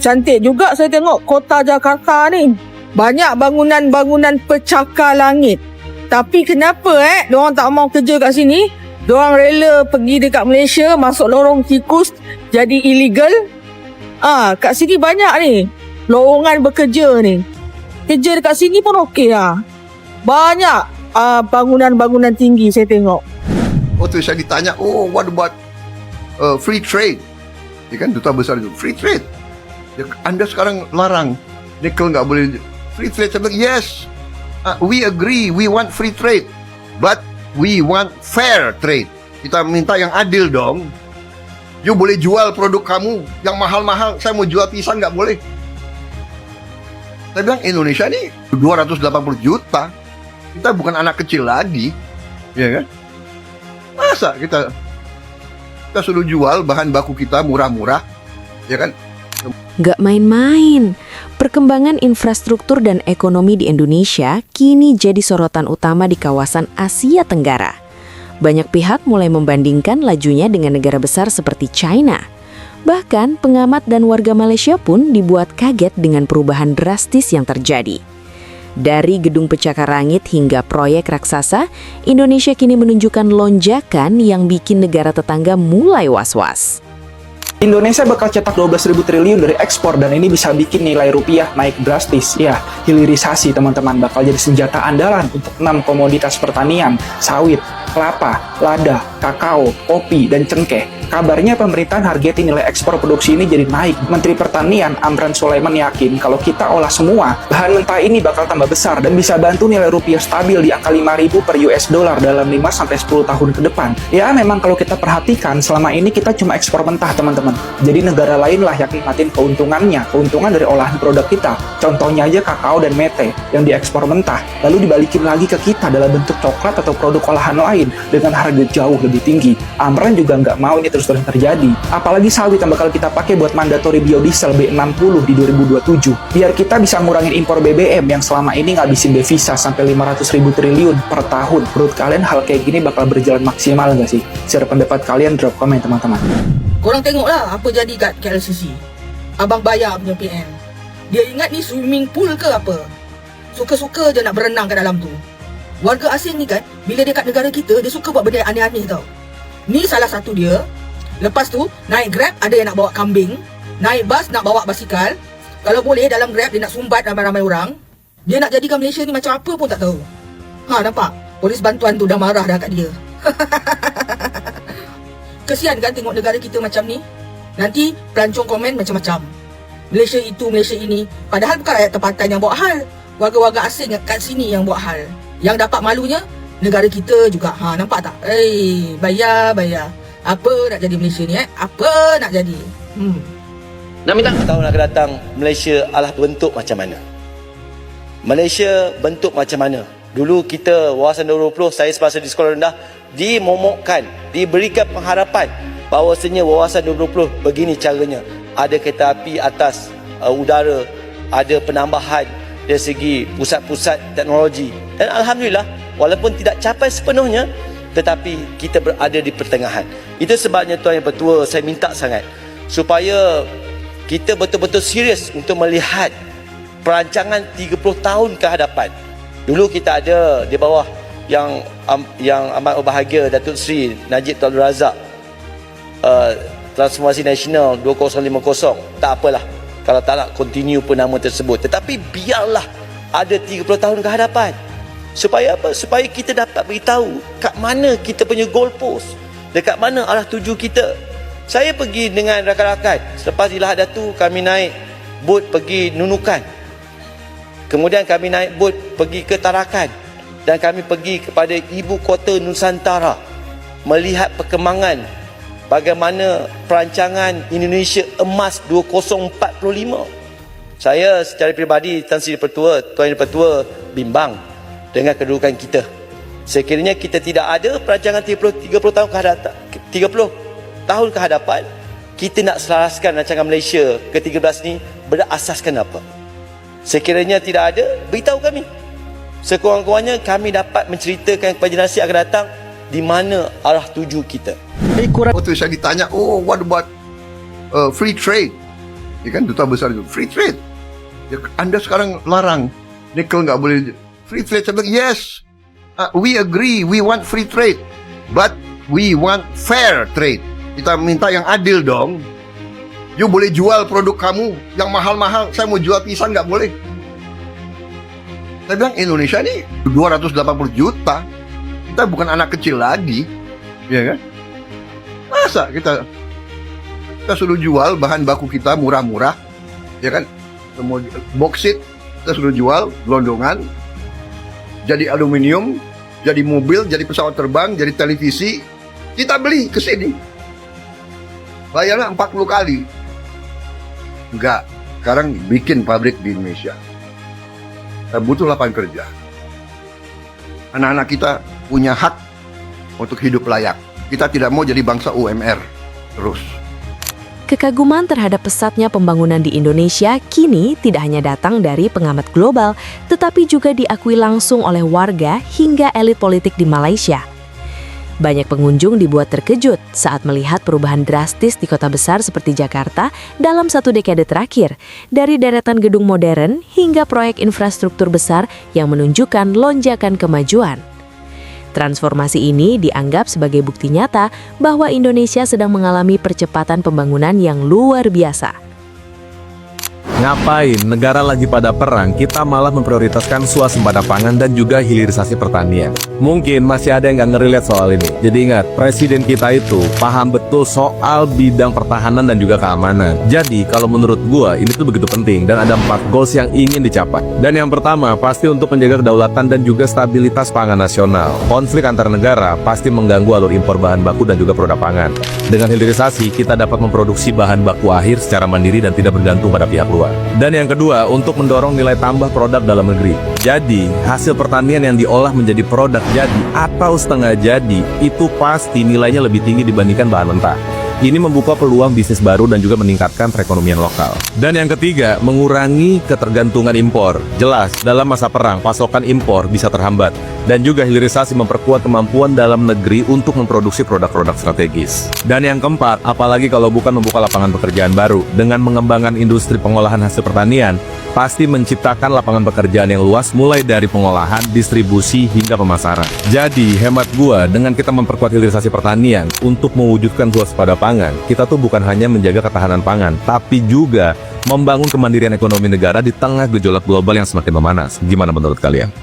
cantik juga saya tengok kota Jakarta ni. Banyak bangunan-bangunan pecakar langit. Tapi kenapa diorang tak mau kerja kat sini? Diorang rela pergi dekat Malaysia, masuk lorong tikus, jadi illegal. Kat sini banyak ni lowongan bekerja ni. Kerja dekat sini pun okey lah. Banyak bangunan-bangunan tinggi saya tengok. Waktu saya ditanya, what about free trade? Dia kan duta besar itu, free trade. Anda sekarang larang nikel nggak boleh free trade. Saya bilang, yes, we agree, we want free trade, but we want fair trade. Kita minta yang adil dong. You boleh jual produk kamu yang mahal-mahal, saya mau jual pisang nggak boleh. Saya bilang Indonesia ini 280 juta, kita bukan anak kecil lagi, ya kan? Masa kita suruh jual bahan baku kita murah-murah, ya kan? Gak main-main. Perkembangan infrastruktur dan ekonomi di Indonesia kini jadi sorotan utama di kawasan Asia Tenggara. Banyak pihak mulai membandingkan lajunya dengan negara besar seperti China. Bahkan pengamat dan warga Malaysia pun dibuat kaget dengan perubahan drastis yang terjadi. Dari gedung pencakar langit hingga proyek raksasa, Indonesia kini menunjukkan lonjakan yang bikin negara tetangga mulai was-was. Indonesia bakal cetak 12.000 triliun dari ekspor dan ini bisa bikin nilai rupiah naik drastis. Ya, hilirisasi teman-teman bakal jadi senjata andalan untuk 6 komoditas pertanian, sawit, kelapa, lada, kakao, kopi, dan cengkeh. Kabarnya pemerintahan targetin nilai ekspor produksi ini jadi naik. Menteri Pertanian Amran Sulaiman yakin kalau kita olah semua, bahan mentah ini bakal tambah besar dan bisa bantu nilai rupiah stabil di angka 5.000 per US dollar dalam 5-10 tahun ke depan. Ya, memang kalau kita perhatikan selama ini kita cuma ekspor mentah teman-teman. Jadi negara lain lah yang nikmatin keuntungannya, keuntungan dari olahan produk kita. Contohnya aja kakao dan mete yang diekspor mentah, lalu dibalikin lagi ke kita dalam bentuk coklat atau produk olahan lain dengan harga jauh lebih tinggi. Amran juga nggak mau ini terus-terus terjadi. Apalagi sawit yang bakal kita pakai buat mandatory biodiesel B60 di 2027. Biar kita bisa ngurangin impor BBM yang selama ini ngabisin devisa sampai 500.000 triliun per tahun. Menurut kalian hal kayak gini bakal berjalan maksimal nggak sih? Share pendapat kalian, drop komen teman-teman. Korang tengoklah apa jadi kat KLCC. Abang bayar punya PM. Dia ingat ni swimming pool ke apa? Suka-suka je nak berenang kat dalam tu. Warga asing ni kan, bila dia kat negara kita, dia suka buat benda yang aneh-aneh tau. Ni salah satu dia. Lepas tu, naik Grab ada yang nak bawa kambing. Naik bas nak bawa basikal. Kalau boleh dalam Grab dia nak sumbat ramai-ramai orang. Dia nak jadikan Malaysia ni macam apa pun tak tahu. Nampak? Polis bantuan tu dah marah dah kat dia. Kesian kan tengok negara kita macam ni. Nanti pelancong komen macam-macam. Malaysia itu, Malaysia ini. Padahal bukan rakyat tempatan yang buat hal. Warga-warga asing kat sini yang buat hal. Yang dapat malunya negara kita juga. Nampak tak? Bayar. Apa nak jadi Malaysia ni Apa nak jadi? Nak minta tahun akan datang Malaysia adalah bentuk macam mana? Malaysia bentuk macam mana? Dulu kita wawasan 2020, saya semasa di sekolah rendah dimomokkan, diberikan pengharapan bahawasanya wawasan 2020 begini caranya. Ada kereta api atas udara, ada penambahan dari segi pusat-pusat teknologi. Dan alhamdulillah, walaupun tidak capai sepenuhnya, tetapi kita berada di pertengahan. Itu sebabnya Tuan Yang Bertua, saya minta sangat supaya kita betul-betul serius untuk melihat perancangan 30 tahun ke hadapan. Dulu kita ada di bawah yang amat berbahagia Datuk Seri Najib Tun Abdul Razak, Transformasi Nasional 2050. Tak apalah kalau tak nak continue pun nama tersebut, tetapi biarlah ada 30 tahun ke hadapan. Supaya apa? Supaya kita dapat beritahu kat mana kita punya goalpost, dekat mana arah tuju kita. Saya pergi dengan rakan-rakan, selepas di Lahad Datu kami naik bot pergi Nunukan, kemudian kami naik bot pergi ke Tarakan, dan kami pergi kepada ibu kota Nusantara melihat perkembangan bagaimana perancangan Indonesia Emas 2045. Saya secara peribadi, Tuan Yang Pertua bimbang dengan kedudukan kita. Sekiranya kita tidak ada perancangan 30 tahun ke hadapan, 30 tahun ke hadapan, kita nak selaraskan rancangan Malaysia ke-13 ni berasaskan apa? Sekiranya tidak ada, beritahu kami. Sekurang-kurangnya kami dapat menceritakan kepada generasi akan datang di mana arah tuju kita. Waktu saya ditanya, what about free trade? Ya kan, duta besar itu free trade. Ya, Anda sekarang larang nikel nggak boleh free trade. Saya bilang yes, we agree, we want free trade, but we want fair trade. Kita minta yang adil dong. You boleh jual produk kamu yang mahal-mahal, saya mau jual pisang nggak boleh. Saya bilang Indonesia ini 280 juta, kita bukan anak kecil lagi, ya kan? Masa kita suruh jual bahan baku kita murah-murah, ya kan? Semua boksit kita suruh jual gelondongan, jadi aluminium, jadi mobil, jadi pesawat terbang, jadi televisi, kita beli ke sini. Bayarnya 40 kali. Enggak, sekarang bikin pabrik di Indonesia. Kita butuh lapangan kerja. Anak-anak kita punya hak untuk hidup layak. Kita tidak mau jadi bangsa UMR terus. Kekaguman terhadap pesatnya pembangunan di Indonesia kini tidak hanya datang dari pengamat global, tetapi juga diakui langsung oleh warga hingga elit politik di Malaysia. Banyak pengunjung dibuat terkejut saat melihat perubahan drastis di kota besar seperti Jakarta dalam 1 dekade terakhir, dari deretan gedung modern hingga proyek infrastruktur besar yang menunjukkan lonjakan kemajuan. Transformasi ini dianggap sebagai bukti nyata bahwa Indonesia sedang mengalami percepatan pembangunan yang luar biasa. Ngapain negara lagi pada perang, kita malah memprioritaskan swasembada pangan dan juga hilirisasi pertanian. Mungkin masih ada yang nggak ngerelate soal ini. Jadi ingat, presiden kita itu paham betul soal bidang pertahanan dan juga keamanan. Jadi kalau menurut gua ini tuh begitu penting dan ada 4 goals yang ingin dicapai. Dan yang pertama pasti untuk menjaga kedaulatan dan juga stabilitas pangan nasional. Konflik antar negara pasti mengganggu alur impor bahan baku dan juga produk pangan. Dengan hilirisasi kita dapat memproduksi bahan baku akhir secara mandiri dan tidak bergantung pada pihak luar. Dan yang kedua, untuk mendorong nilai tambah produk dalam negeri. Jadi, hasil pertanian yang diolah menjadi produk jadi atau setengah jadi, itu pasti nilainya lebih tinggi dibandingkan bahan mentah. Ini membuka peluang bisnis baru dan juga meningkatkan perekonomian lokal. Dan yang ketiga, mengurangi ketergantungan impor. Jelas, dalam masa perang, pasokan impor bisa terhambat. Dan juga hilirisasi memperkuat kemampuan dalam negeri untuk memproduksi produk-produk strategis. Dan yang keempat, apalagi kalau bukan membuka lapangan pekerjaan baru, dengan mengembangkan industri pengolahan hasil pertanian, pasti menciptakan lapangan pekerjaan yang luas mulai dari pengolahan, distribusi, hingga pemasaran. Jadi, hemat gua, dengan kita memperkuat hilirisasi pertanian untuk mewujudkan swasembada pangan, kita tuh bukan hanya menjaga ketahanan pangan, tapi juga membangun kemandirian ekonomi negara di tengah gejolak global yang semakin memanas. Gimana menurut kalian?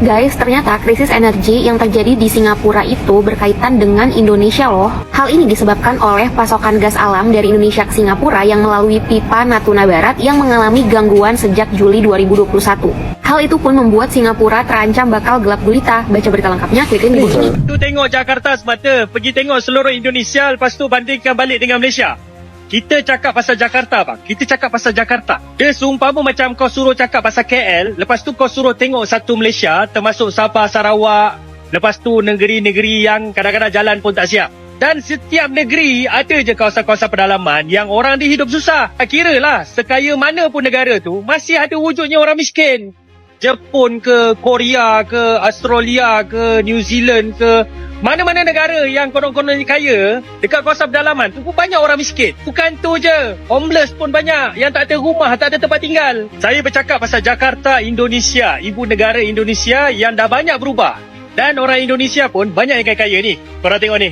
Guys, ternyata krisis energi yang terjadi di Singapura itu berkaitan dengan Indonesia loh. Hal ini disebabkan oleh pasokan gas alam dari Indonesia ke Singapura yang melalui pipa Natuna Barat yang mengalami gangguan sejak Juli 2021. Hal itu pun membuat Singapura terancam bakal gelap gulita. Baca berita lengkapnya, klik link di sini. Tu tengok Jakarta semata, pergi tengok seluruh Indonesia, lepas tu bandingkan balik dengan Malaysia. Kita cakap pasal Jakarta bang, kita cakap pasal Jakarta. Dia seumpama macam kau suruh cakap pasal KL, lepas tu kau suruh tengok satu Malaysia, termasuk Sabah, Sarawak, lepas tu negeri-negeri yang kadang-kadang jalan pun tak siap. Dan setiap negeri ada je kawasan-kawasan pedalaman yang orang dia hidup susah. Kira lah, sekaya mana pun negara tu, masih ada wujudnya orang miskin. Jepun ke, Korea ke, Australia ke, New Zealand ke, mana-mana negara yang konon-konon kaya, dekat kawasan pedalaman tu pun banyak orang miskin. Bukan tu je, homeless pun banyak, yang tak ada rumah, tak ada tempat tinggal. Saya bercakap pasal Jakarta, Indonesia, ibu negara Indonesia yang dah banyak berubah. Dan orang Indonesia pun banyak yang kaya ni. Korang tengok ni,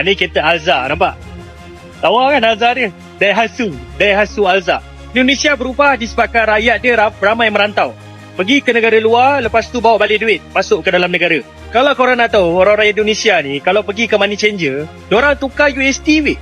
ni kereta Alza, nampak? Tahu kan Alza dia? Daihatsu Alza. Indonesia berubah disebabkan rakyat dia ramai merantau. Pergi ke negara luar, lepas tu bawa balik duit, masuk ke dalam negara. Kalau korang nak tahu, orang-orang Indonesia ni, kalau pergi ke money changer, diorang tukar USD weh.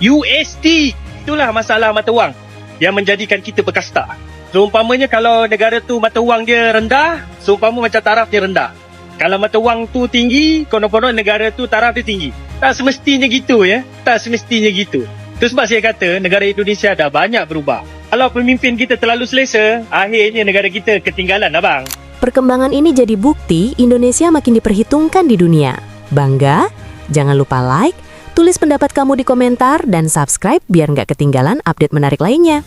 USD! Itulah masalah mata wang yang menjadikan kita berkasta. Seumpamanya kalau negara tu mata wang dia rendah, seumpama macam taraf dia rendah. Kalau mata wang tu tinggi, konon-konon negara tu taraf dia tinggi. Tak semestinya gitu ya, tak semestinya gitu. Itu sebab saya kata, negara Indonesia dah banyak berubah. Kalau pemimpin kita terlalu selesa, akhirnya negara kita ketinggalan abang. Perkembangan ini jadi bukti Indonesia makin diperhitungkan di dunia. Bangga? Jangan lupa like, tulis pendapat kamu di komentar, dan subscribe biar nggak ketinggalan update menarik lainnya.